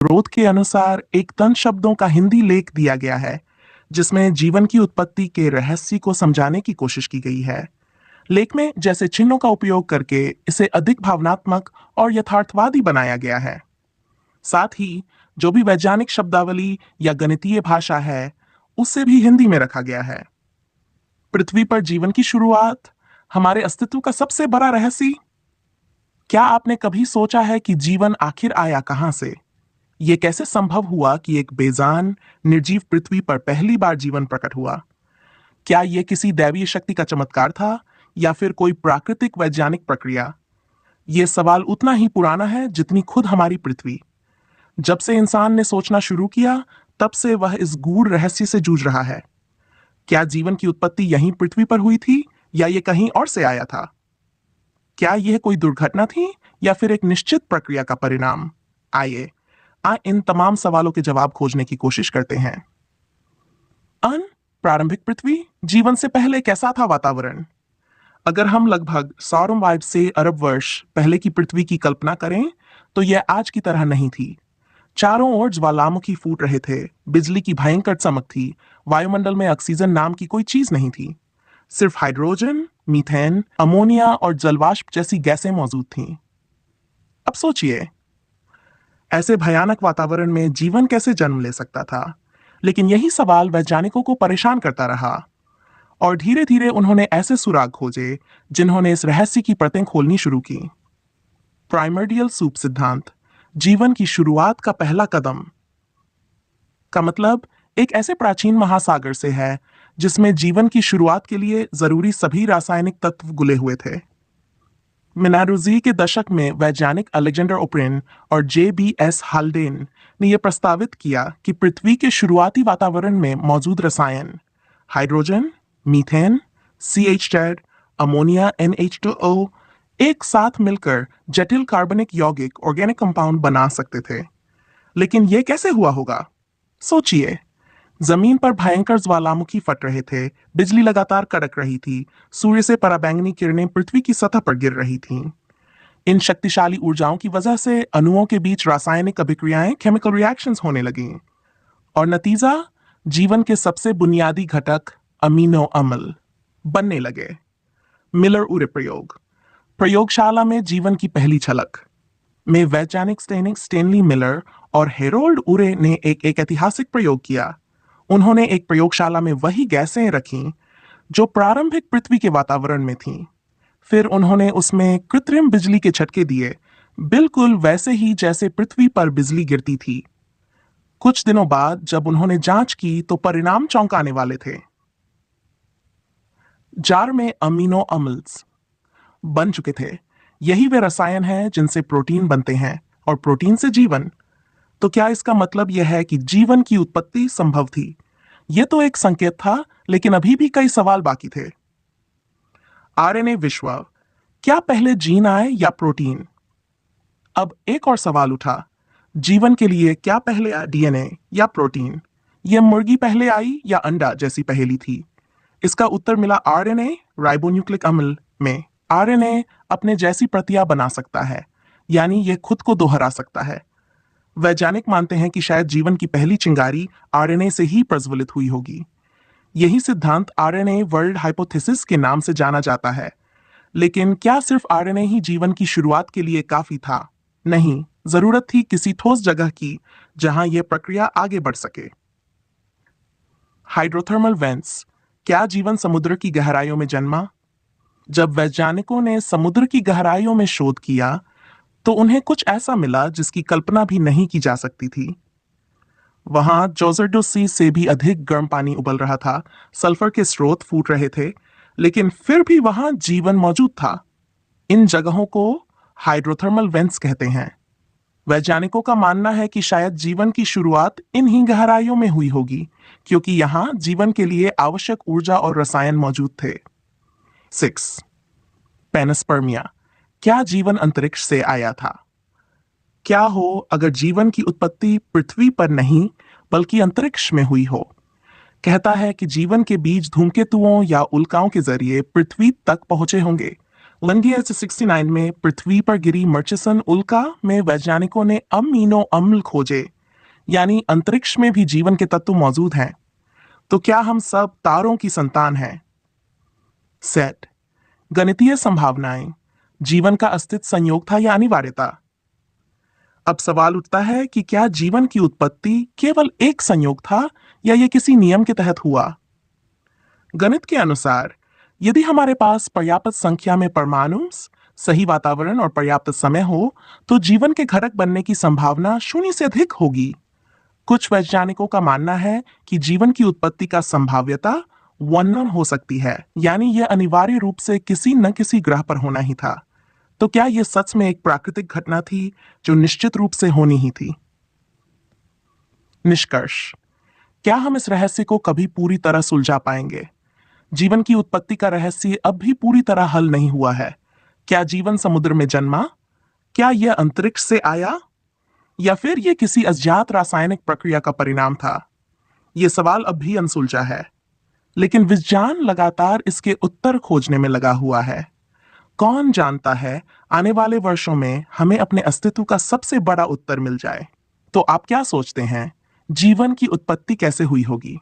Growth के अनुसार एक तन शब्दों का हिंदी लेख दिया गया है जिसमें जीवन की उत्पत्ति के रहस्य को समझाने की कोशिश की गई है। लेख में जैसे चिन्हों का उपयोग करके इसे अधिक भावनात्मक और यथार्थवादी बनाया गया है। साथ ही जो भी वैज्ञानिक शब्दावली या गणितीय भाषा है उसे भी हिंदी में रखा गया है। पृथ्वी पर जीवन की शुरुआत, हमारे अस्तित्व का सबसे बड़ा रहस्य। क्या आपने कभी सोचा है कि जीवन आखिर आया कहां से? ये कैसे संभव हुआ कि एक बेजान निर्जीव पृथ्वी पर पहली बार जीवन प्रकट हुआ? क्या ये किसी दैवीय शक्ति का चमत्कार था या फिर कोई प्राकृतिक वैज्ञानिक प्रक्रिया? ये सवाल उतना ही पुराना है जितनी खुद हमारी पृथ्वी। जब से इंसान ने सोचना शुरू किया तब से वह इस गूढ़ रहस्य से जूझ रहा है। क्या जीवन की उत्पत्ति यहीं पृथ्वी पर हुई थी या ये कहीं और से आया था? क्या यह कोई दुर्घटना थी या फिर एक निश्चित प्रक्रिया का परिणाम? आइए इन तमाम सवालों के जवाब खोजने की कोशिश करते हैं। प्रारंभिक पृथ्वी, जीवन से पहले कैसा था वातावरण? अगर हम लगभग सौरमाइव से अरब वर्ष पहले की पृथ्वी की कल्पना करें तो यह आज की तरह नहीं थी। चारों ओर ज्वालामुखी फूट रहे थे, बिजली की भयंकर चमक थी, वायुमंडल में ऑक्सीजन नाम की कोई चीज नहीं थी। सिर्फ हाइड्रोजन, मीथेन, अमोनिया और जलवाष्प जैसी गैसें मौजूद थीं। अब सोचिए, ऐसे भयानक वातावरण में जीवन कैसे जन्म ले सकता था? लेकिन यही सवाल वैज्ञानिकों को परेशान करता रहा और धीरे धीरे उन्होंने ऐसे सुराग खोजे जिन्होंने इस रहस्य की परतें खोलनी शुरू की। प्राइमर्डियल सूप सिद्धांत, जीवन की शुरुआत का पहला कदम का मतलब एक ऐसे प्राचीन महासागर से है जिसमें जीवन की शुरुआत के लिए जरूरी सभी रासायनिक तत्व घुले हुए थे। मिनारुजी के दशक में वैज्ञानिक अलेक्जेंडर ओप्रिन और JBS हाल्डेन ने यह प्रस्तावित किया कि पृथ्वी के शुरुआती वातावरण में मौजूद रसायन hydrogen, methane, CH ammonia NH2O एक साथ मिलकर जटिल कार्बनिक यौगिक ऑर्गेनिक कंपाउंड बना सकते थे। लेकिन यह कैसे हुआ होगा? सोचिए, जमीन पर भयंकर ज्वालामुखी फट रहे थे, बिजली लगातार कड़क रही थी, सूर्य से पराबैंगनी किरणें पृथ्वी की सतह पर गिर रही थीं। इन शक्तिशाली ऊर्जाओं की वजह से अणुओं के बीच रासायनिक अभिक्रियाएं, केमिकल रिएक्शंस होने लगीं और नतीजा जीवन के सबसे बुनियादी घटक अमीनो अम्ल बनने लगे। मिलर उरे प्रयोग, प्रयोगशाला में जीवन की पहली झलक में वैज्ञानिक स्टेनली मिलर और हेरोल्ड उरे ने एक ऐतिहासिक प्रयोग किया। उन्होंने एक प्रयोगशाला में वही गैसें रखीं जो प्रारंभिक पृथ्वी के वातावरण में थीं। फिर उन्होंने उसमें कृत्रिम बिजली के झटके दिए, बिल्कुल वैसे ही जैसे पृथ्वी पर बिजली गिरती थी। कुछ दिनों बाद जब उन्होंने जांच की तो परिणाम चौंकाने वाले थे। जार में अमीनो अम्ल्स बन चुके थे। यही वे रसायन हैं जिनसे प्रोटीन बनते हैं और प्रोटीन से जीवन। तो क्या इसका मतलब यह है कि जीवन की उत्पत्ति संभव थी? यह तो एक संकेत था, लेकिन अभी भी कई सवाल बाकी थे। RNA विश्व, क्या पहले जीन आए या प्रोटीन? अब एक और सवाल उठा, जीवन के लिए क्या पहले DNA या प्रोटीन? यह मुर्गी पहले आई या अंडा जैसी पहेली थी? इसका उत्तर मिला RNA, राइबोन्यूक्लिक अम्ल में। RNA अपने जैसी प्रतियां बना सकता है, यानी यह खुद को दोहरा सकता है। वैज्ञानिक मानते हैं कि शायद जीवन की पहली चिंगारी RNA से ही प्रज्वलित हुई होगी। यही सिद्धांत RNA वर्ल्ड हाइपोथेसिस के नाम से जाना जाता है। लेकिन क्या सिर्फ RNA ही जीवन की शुरुआत के लिए काफी था? नहीं, जरूरत थी किसी ठोस जगह की जहां यह प्रक्रिया आगे बढ़ सके। हाइड्रोथर्मल वेंट्स, क्या जीवन समुद्र की गहराइयों में जन्मा? जब वैज्ञानिकों ने समुद्र की गहराइयों में शोध किया तो उन्हें कुछ ऐसा मिला जिसकी कल्पना भी नहीं की जा सकती थी। वहां जोजरडो सी से भी अधिक गर्म पानी उबल रहा था, सल्फर के स्रोत फूट रहे थे, लेकिन फिर भी वहां जीवन मौजूद था। इन जगहों को हाइड्रोथर्मल वेंट्स कहते हैं। वैज्ञानिकों का मानना है कि शायद जीवन की शुरुआत इन्हीं गहराइयों में हुई होगी, क्योंकि यहां जीवन के लिए आवश्यक ऊर्जा और रसायन मौजूद थे। 6. पेनस्पर्मिया, क्या जीवन अंतरिक्ष से आया था? क्या हो अगर जीवन की उत्पत्ति पृथ्वी पर नहीं बल्कि अंतरिक्ष में हुई हो? कहता है कि जीवन के बीज धूमकेतुओं या उल्काओं के जरिए पृथ्वी तक पहुंचे होंगे, लंगियस 69 में पृथ्वी पर गिरी मर्चिसन उल्का में वैज्ञानिकों ने अमीनो अम्ल खोजे, यानी अंतरिक्ष में भी जीवन के तत्व मौजूद हैं। तो क्या हम सब तारों की संतान हैं? सेट। गणितीय संभावनाएं, जीवन का अस्तित्व संयोग था या अनिवार्यता? अब सवाल उठता है कि क्या जीवन की उत्पत्ति केवल एक संयोग था या यह किसी नियम के तहत हुआ? गणित के अनुसार यदि हमारे पास पर्याप्त संख्या में परमाणु, सही वातावरण और पर्याप्त समय हो तो जीवन के घटक बनने की संभावना शून्य से अधिक होगी। कुछ वैज्ञानिकों का मानना है कि जीवन की उत्पत्ति का संभाव्यता 1 हो सकती है, यानी यह अनिवार्य रूप से किसी न किसी ग्रह पर होना ही था। तो क्या यह सच में एक प्राकृतिक घटना थी जो निश्चित रूप से होनी ही थी? निष्कर्ष। क्या हम इस रहस्य को कभी पूरी तरह सुलझा पाएंगे? जीवन की उत्पत्ति का रहस्य अब भी पूरी तरह हल नहीं हुआ है। क्या जीवन समुद्र में जन्मा? क्या यह अंतरिक्ष से आया? या फिर यह किसी अज्ञात रासायनिक प्रक्रिया का परिणाम था? यह सवाल अब भी अनसुलझा है, लेकिन विज्ञान लगातार इसके उत्तर खोजने में लगा हुआ है। कौन जानता है, आने वाले वर्षों में हमें अपने अस्तित्व का सबसे बड़ा उत्तर मिल जाए। तो आप क्या सोचते हैं, जीवन की उत्पत्ति कैसे हुई होगी?